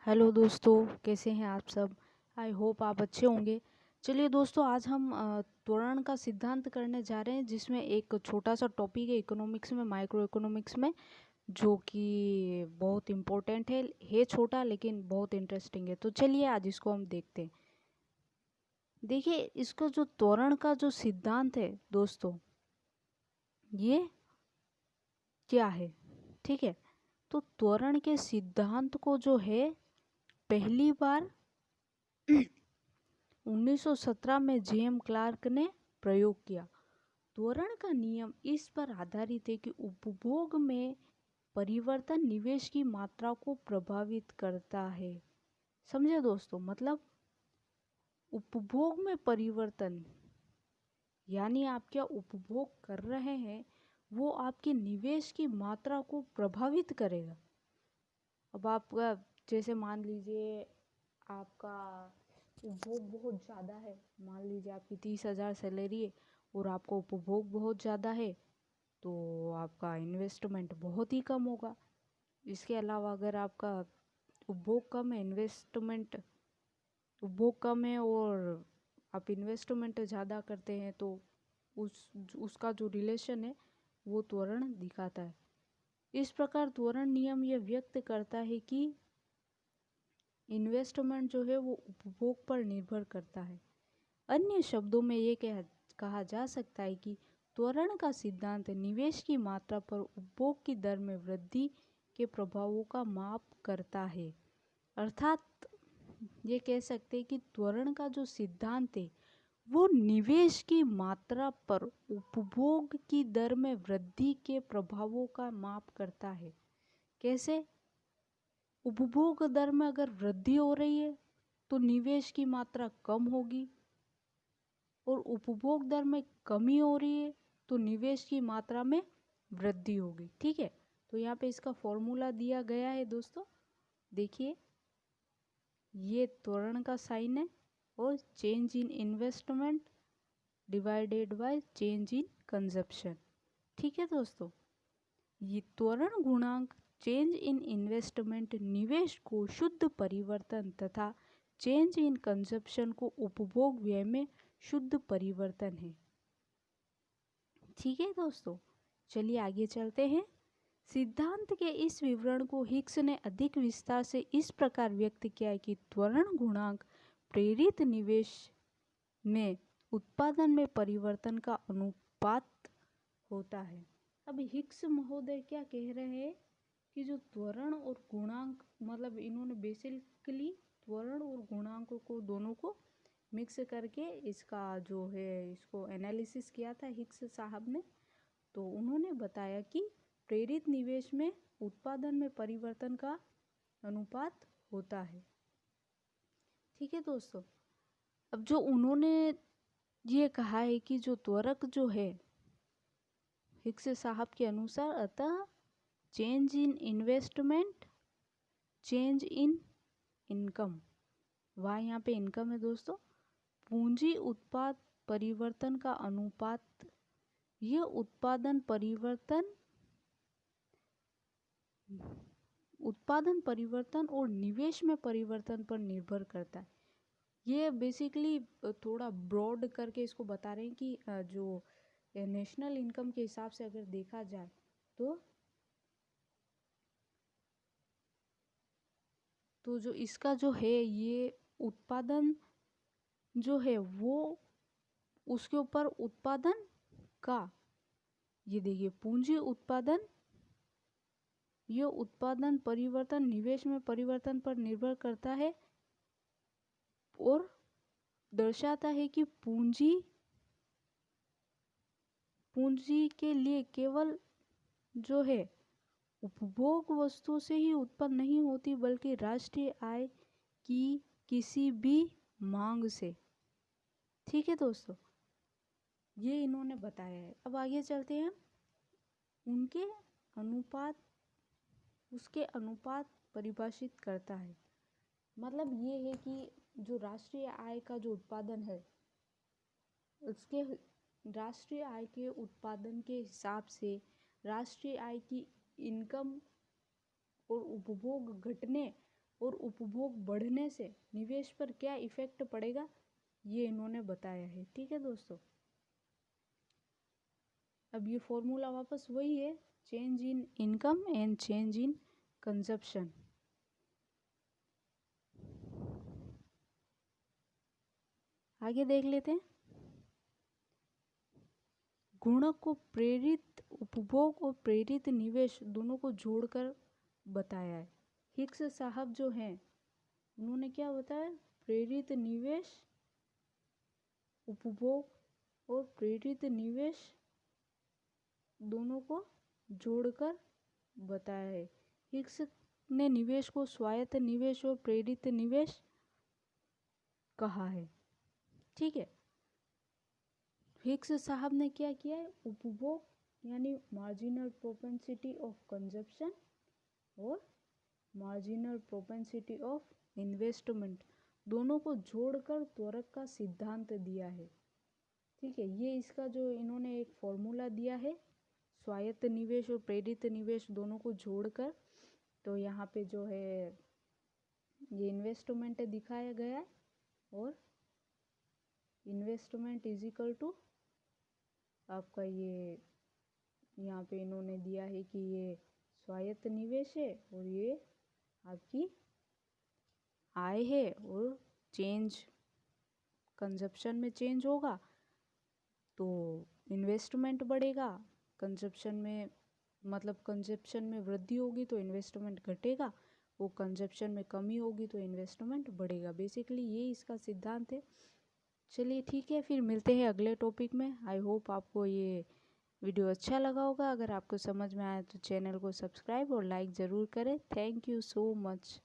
Hello दोस्तों, कैसे हैं आप सब। आई होप आप अच्छे होंगे। चलिए दोस्तों, आज हम त्वरण का सिद्धांत करने जा रहे हैं, जिसमें एक छोटा सा टॉपिक है इकोनॉमिक्स में, माइक्रो इकोनॉमिक्स में, जो कि बहुत इम्पोर्टेंट है छोटा लेकिन बहुत इंटरेस्टिंग है। तो चलिए आज इसको हम देखते हैं। देखिए, इसको जो त्वरण का जो सिद्धांत है दोस्तों, ये क्या है। ठीक है, तो त्वरण के सिद्धांत को जो है पहली बार 1917 में जेएम क्लार्क ने प्रयोग किया। त्वरण का नियम इस पर आधारित है कि उपभोग में परिवर्तन निवेश की मात्रा को प्रभावित करता है। समझे दोस्तों, मतलब उपभोग में परिवर्तन यानी आप क्या उपभोग कर रहे हैं वो आपके निवेश की मात्रा को प्रभावित करेगा। अब आपका जैसे मान लीजिए आपका उपभोग बहुत ज़्यादा है, मान लीजिए आपकी 30,000 सैलरी है और आपका उपभोग बहुत ज़्यादा है, तो आपका इन्वेस्टमेंट बहुत ही कम होगा। इसके अलावा अगर आपका उपभोग कम है, उपभोग कम है और आप इन्वेस्टमेंट ज़्यादा करते हैं, तो उसका जो रिलेशन है वो त्वरण दिखाता है। इस प्रकार त्वरण नियम यह व्यक्त करता है कि इन्वेस्टमेंट जो है वो उपभोग पर निर्भर करता है। अन्य शब्दों में ये कहा जा सकता है कि त्वरण का सिद्धांत निवेश की मात्रा पर उपभोग की दर में वृद्धि के प्रभावों का माप करता है। अर्थात ये कह सकते हैं कि त्वरण का जो सिद्धांत है वो निवेश की मात्रा पर उपभोग की दर में वृद्धि के प्रभावों का माप करता है। कैसे? उपभोग दर में अगर वृद्धि हो रही है तो निवेश की मात्रा कम होगी, और उपभोग दर में कमी हो रही है तो निवेश की मात्रा में वृद्धि होगी। ठीक है, तो यहाँ पे इसका फॉर्मूला दिया गया है दोस्तों, देखिए ये त्वरण का साइन है और change in investment divided by change in consumption. ठीक है दोस्तों, ये त्वरण गुणांक चेंज इन इन्वेस्टमेंट निवेश को शुद्ध परिवर्तन तथा चेंज इन कंजप्शन को उपभोग व्यय में शुद्ध परिवर्तन है। ठीक है दोस्तों, चलिए आगे चलते हैं। सिद्धांत के इस विवरण को हिक्स ने अधिक विस्तार से इस प्रकार व्यक्त किया है कि त्वरण गुणांक प्रेरित निवेश में उत्पादन में परिवर्तन का अनुपात होता है। अब हिक्स महोदय क्या कह रहे हैं कि जो त्वरण और गुणांक, मतलब इन्होंने बेसिकली त्वरण और गुणांक को दोनों को मिक्स करके इसका जो है इसको एनालिसिस किया था हिक्स साहब ने। तो उन्होंने बताया कि प्रेरित निवेश में उत्पादन में परिवर्तन का अनुपात होता है। ठीक है दोस्तों, अब जो उन्होंने ये कहा है कि जो त्वरक जो है हिक्स साहब के अनुसार, अतः change in investment change in income, वहाँ यहाँ पे इनकम है दोस्तों, पूंजी उत्पाद परिवर्तन का अनुपात, यह उत्पादन परिवर्तन और निवेश में परिवर्तन पर निर्भर करता है। ये बेसिकली थोड़ा ब्रॉड करके इसको बता रहे हैं कि जो नेशनल इनकम के हिसाब से अगर देखा जाए तो जो इसका जो है ये उत्पादन जो है वो उसके ऊपर उत्पादन का, ये देखिए पूंजी उत्पादन, ये उत्पादन परिवर्तन निवेश में परिवर्तन पर निर्भर करता है और दर्शाता है कि पूंजी के लिए केवल जो है उपभोग वस्तु से ही उत्पन्न नहीं होती, बल्कि राष्ट्रीय आय की किसी भी मांग से। ठीक है दोस्तों, ये इन्होंने बताया है। अब आगे चलते हैं, उनके अनुपात, उसके अनुपात परिभाषित करता है। मतलब ये है कि जो राष्ट्रीय आय का जो उत्पादन है उसके राष्ट्रीय आय के उत्पादन के हिसाब से राष्ट्रीय आय की इनकम और उपभोग घटने और उपभोग बढ़ने से निवेश पर क्या इफेक्ट पड़ेगा, ये इन्होंने बताया है। ठीक है दोस्तों, अब ये फॉर्मूला वापस वही है, change in income and change in consumption. आगे देख लेते हैं। गुणक को प्रेरित उपभोग और प्रेरित निवेश दोनों को जोड़कर बताया है। हिक्स साहब जो हैं उन्होंने क्या बताया, प्रेरित निवेश, उपभोग और प्रेरित निवेश दोनों को जोड़कर बताया है। हिक्स ने निवेश को स्वायत्त निवेश और प्रेरित निवेश कहा है। ठीक है, हिक्स साहब ने क्या किया है, उपभोग यानी मार्जिनल प्रोपेंसिटी ऑफ कंजप्शन और मार्जिनल प्रोपेंसिटी ऑफ इन्वेस्टमेंट दोनों को जोड़कर त्वरक का सिद्धांत दिया है। ठीक है, ये इसका जो इन्होंने एक फॉर्मूला दिया है, स्वायत्त निवेश और प्रेरित निवेश दोनों को जोड़कर, तो यहाँ पे जो है ये इन्वेस्टमेंट दिखाया गया है और इन्वेस्टमेंट इज इक्वल टू आपका ये यहाँ पे इन्होंने दिया है कि ये स्वायत्त निवेश है और ये आपकी आय है और चेंज कंजप्शन में चेंज होगा तो इन्वेस्टमेंट बढ़ेगा, कंजप्शन में मतलब कंजप्शन में वृद्धि होगी तो इन्वेस्टमेंट घटेगा, वो कंजप्शन में कमी होगी तो इन्वेस्टमेंट बढ़ेगा। बेसिकली ये इसका सिद्धांत है। चलिए ठीक है, फिर मिलते हैं अगले टॉपिक में। आई होप आपको ये वीडियो अच्छा लगा होगा। अगर आपको समझ में आया तो चैनल को सब्सक्राइब और लाइक ज़रूर करें। Thank you so much.